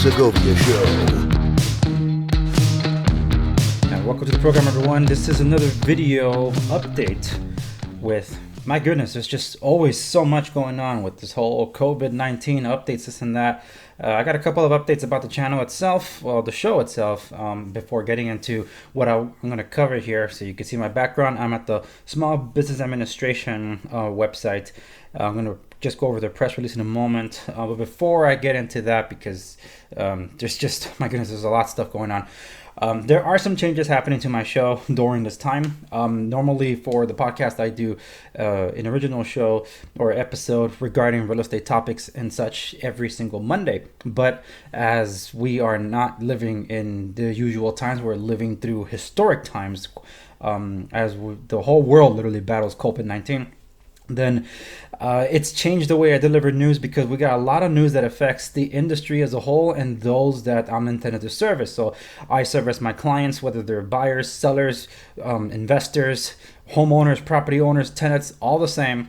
Segovia Show. And welcome to the program, everyone. This is another video update with, my goodness, there's just always so much going on with this whole COVID-19 updates, this and that. I got a couple of updates about the channel itself, well, the show itself, before getting into what I'm going to cover here. So you can see my background. I'm at the Small Business Administration website. I'm going to just go over the press release in a moment. But before I get into that, because there's just, my goodness, there's a lot of stuff going on. There are some changes happening to my show during this time. Normally for the podcast, I do an original show or episode regarding real estate topics and such every single Monday. But as we are not living in the usual times, we're living through historic times, the whole world literally battles COVID-19. Then it's changed the way I deliver news, because we got a lot of news that affects the industry as a whole and those that I'm intended to service. So I service my clients, whether they're buyers, sellers, investors, homeowners, property owners, tenants, all the same.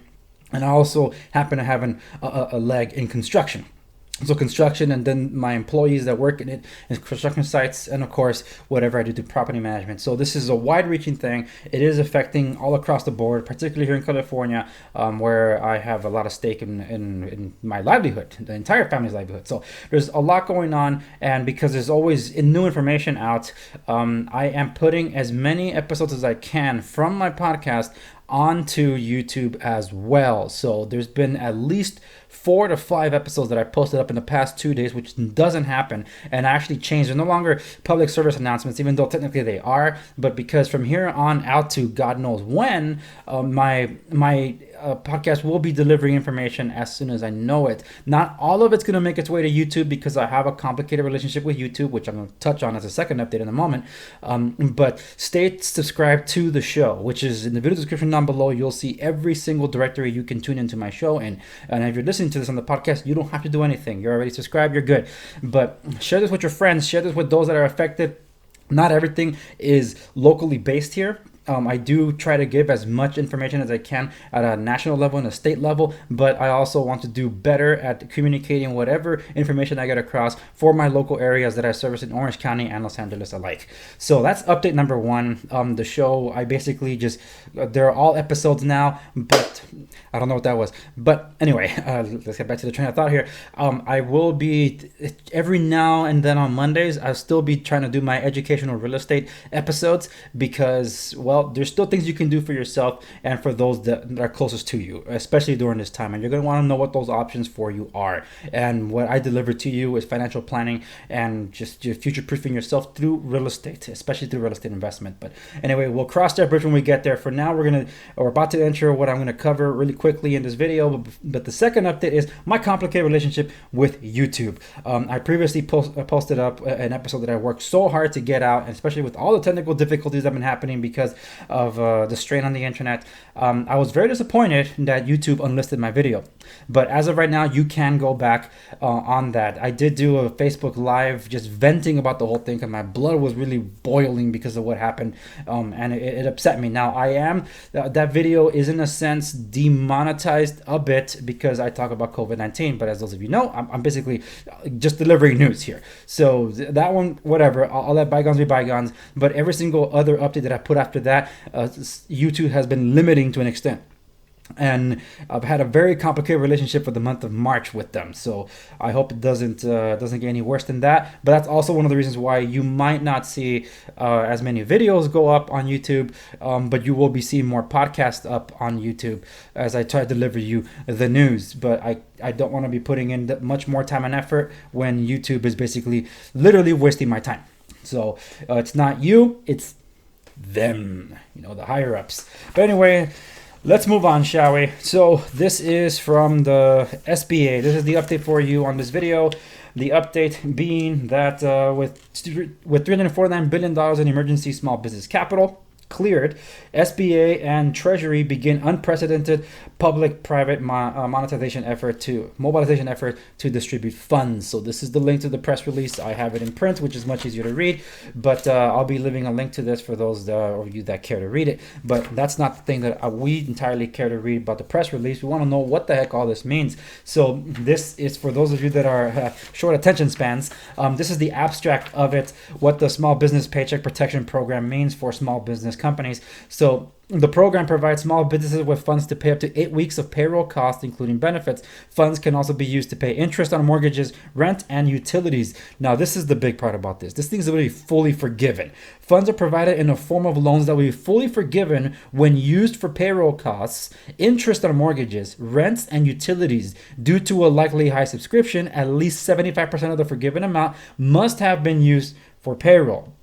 And I also happen to have a leg in construction. So construction, and then my employees that work in it, in construction sites, and of course whatever I do to property management. So this is a wide-reaching thing. It is affecting all across the board, particularly here in California, where I have a lot of stake in my livelihood, the entire family's livelihood. So there's a lot going on, and because there's always new information out, I am putting as many episodes as I can from my podcast onto YouTube as well. So there's been at least 4 to 5 episodes that I posted up in the past 2 days, which doesn't happen, and I actually changed. They're no longer public service announcements, even though technically they are, but because from here on out to God knows when, my podcast will be delivering information as soon as I know it. Not all of it's going to make its way to YouTube, because I have a complicated relationship with YouTube, which I'm going to touch on as a second update in a moment. But stay subscribed to the show, which is in the video description down below. You'll see every single directory you can tune into my show. And if you're listening to this on the podcast, you don't have to do anything. You're already subscribed. You're good. But share this with your friends. Share this with those that are affected. Not everything is locally based here. I do try to give as much information as I can at a national level and a state level, but I also want to do better at communicating whatever information I get across for my local areas that I service in Orange County and Los Angeles alike. So that's update number 1. The show, I basically just, they're all episodes now, but I don't know what that was. But anyway, let's get back to the train of thought here. I will be, every now and then on Mondays, I'll still be trying to do my educational real estate episodes, because, well, there's still things you can do for yourself and for those that are closest to you, especially during this time. And you're going to want to know what those options for you are. And what I deliver to you is financial planning and just future-proofing yourself through real estate, especially through real estate investment. But anyway, we'll cross that bridge when we get there. For now, we're about to enter what I'm going to cover really quickly in this video. But the second update is my complicated relationship with YouTube. I previously posted up an episode that I worked so hard to get out, and especially with all the technical difficulties that have been happening because of the strain on the internet. I was very disappointed that YouTube unlisted my video, but as of right now, you can go back on that. I did do a Facebook Live just venting about the whole thing, and my blood was really boiling because of what happened, and it upset me. Now that video is in a sense demonetized a bit because I talk about COVID-19, but as those of you know, I'm basically just delivering news here. So that one, whatever, I'll let bygones be bygones. But every single other update that I put after that, YouTube has been limiting to an extent. And I've had a very complicated relationship for the month of March with them, so I hope it doesn't get any worse than that. But that's also one of the reasons why you might not see as many videos go up on YouTube, but you will be seeing more podcasts up on YouTube as I try to deliver you the news. But I don't want to be putting in that much more time and effort when YouTube is basically literally wasting my time. So it's not you, it's them, the higher ups. But anyway, let's move on, shall we? So this is from the SBA. This is the update for you on this video. The update being that with $349 billion in emergency small business capital, cleared, SBA and Treasury begin unprecedented public-private mobilization effort to distribute funds. So this is the link to the press release. I have it in print, which is much easier to read, but I'll be leaving a link to this for those of you that care to read it. But that's not the thing that we entirely care to read about the press release. We want to know what the heck all this means. So this is for those of you that are short attention spans. This is the abstract of it, what the Small Business Paycheck Protection Program means for small business companies. So the program provides small businesses with funds to pay up to 8 weeks of payroll costs, including benefits. Funds can also be used to pay interest on mortgages, rent, and utilities. Now, this is the big part about this. This thing's going to be fully forgiven. Funds are provided in a form of loans that will be fully forgiven when used for payroll costs, interest on mortgages, rents, and utilities. Due to a likely high subscription, at least 75% of the forgiven amount must have been used for payroll.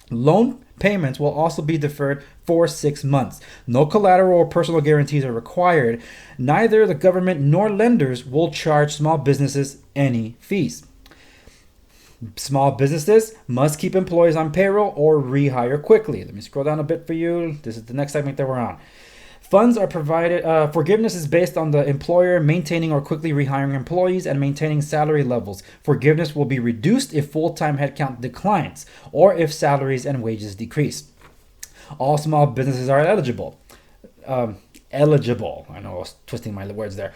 Loan payments will also be deferred for 6 months. No collateral or personal guarantees are required. Neither the government nor lenders will charge small businesses any fees. Small businesses must keep employees on payroll or rehire quickly. Let me scroll down a bit for you. This is the next segment that we're on. Funds are provided. Forgiveness is based on the employer maintaining or quickly rehiring employees and maintaining salary levels. Forgiveness will be reduced if full-time headcount declines or if salaries and wages decrease. All small businesses are eligible. I know I was twisting my words there.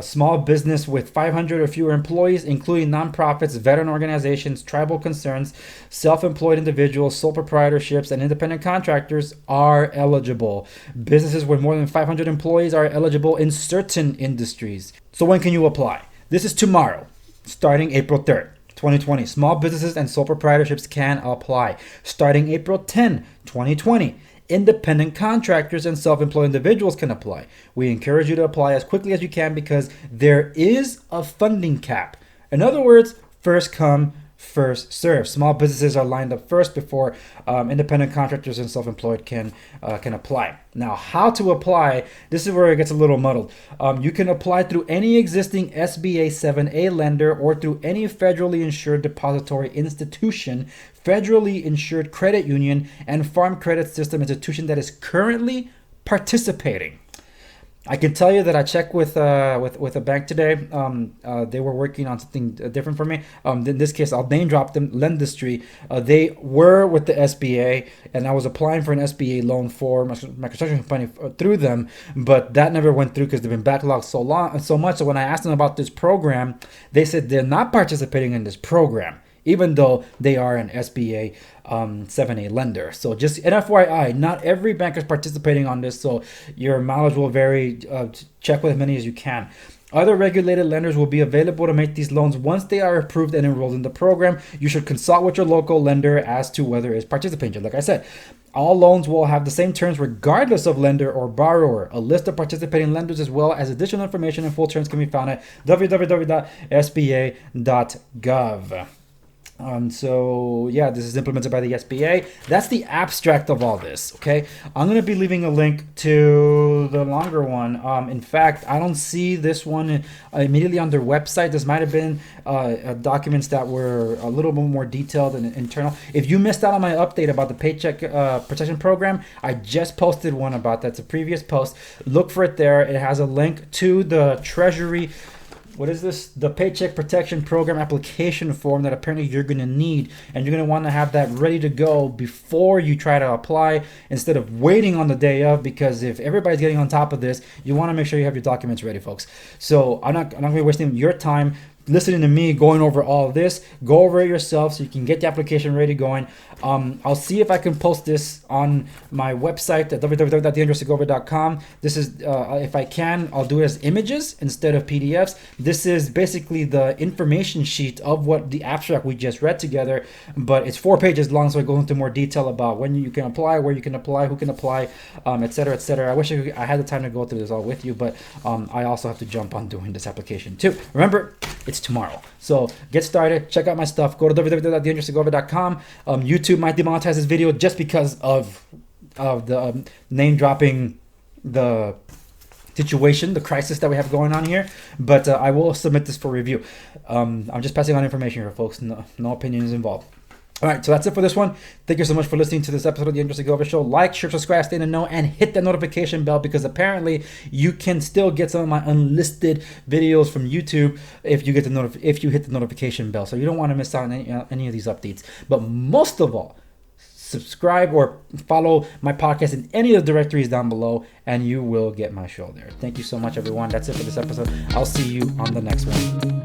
Small business with 500 or fewer employees, including nonprofits, veteran organizations, tribal concerns, self-employed individuals, sole proprietorships, and independent contractors are eligible. Businesses with more than 500 employees are eligible in certain industries. So when can you apply? This is tomorrow, starting April 3rd. 2020. Small businesses and sole proprietorships can apply. Starting April 10, 2020. Independent contractors and self-employed individuals can apply. We encourage you to apply as quickly as you can because there is a funding cap. In other words, first come, first serve. Small businesses are lined up first before independent contractors and self-employed can apply. Now, how to apply, this is where it gets a little muddled. You can apply through any existing SBA 7A lender or through any federally insured depository institution, federally insured credit union, and farm credit system institution that is currently participating. I can tell you that I checked with a bank today. They were working on something different for me. In this case, I'll name drop them. Lendistry. They were with the SBA, and I was applying for an SBA loan for my construction company through them, but that never went through because they've been backlogged so much. So when I asked them about this program, they said they're not participating in this program, even though they are an SBA 7A lender. So just an FYI, not every bank is participating on this, so your mileage will vary. Check with as many as you can. Other regulated lenders will be available to make these loans once they are approved and enrolled in the program. You should consult with your local lender as to whether it's participating. Like I said, all loans will have the same terms regardless of lender or borrower. A list of participating lenders as well as additional information and full terms can be found at www.sba.gov. So yeah, this is implemented by the SBA. That's the abstract of all this. Okay, I'm gonna be leaving a link to the longer one. In fact, I don't see this one immediately on their website. This might have been documents that were a little bit more detailed and internal. If you missed out on my update about the Paycheck Protection Program, I just posted one about that. It's a previous post. Look for it there. It has a link to the Treasury. What is this? The Paycheck Protection Program application form that apparently you're going to need, and you're going to want to have that ready to go before you try to apply instead of waiting on the day of, because if everybody's getting on top of this, you want to make sure you have your documents ready, folks. So I'm not going to be wasting your time listening to me going over all of this. Go over it yourself so you can get the application ready going. I'll see if I can post this on my website at www.theandrewsegovia.com. This is, if I can, I'll do it as images instead of PDFs. This is basically the information sheet of what the abstract we just read together, but it's 4 pages long, so I go into more detail about when you can apply, where you can apply, who can apply, etc., etc. I wish I had the time to go through this all with you, but I also have to jump on doing this application too. Remember, it's tomorrow. So get started. Check out my stuff. Go to www.theandrewsegovia.com. YouTube might demonetize this video just because of the name dropping the situation, the crisis that we have going on here. But I will submit this for review. I'm just passing on information here, folks. No opinions involved. All right, so that's it for this one. Thank you so much for listening to this episode of the Andrew Segovia Show. Like, share, subscribe, stay in the know, and hit that notification bell, because apparently you can still get some of my unlisted videos from YouTube if you hit the notification bell. So you don't want to miss out on any of these updates. But most of all, subscribe or follow my podcast in any of the directories down below, and you will get my show there. Thank you so much, everyone. That's it for this episode. I'll see you on the next one.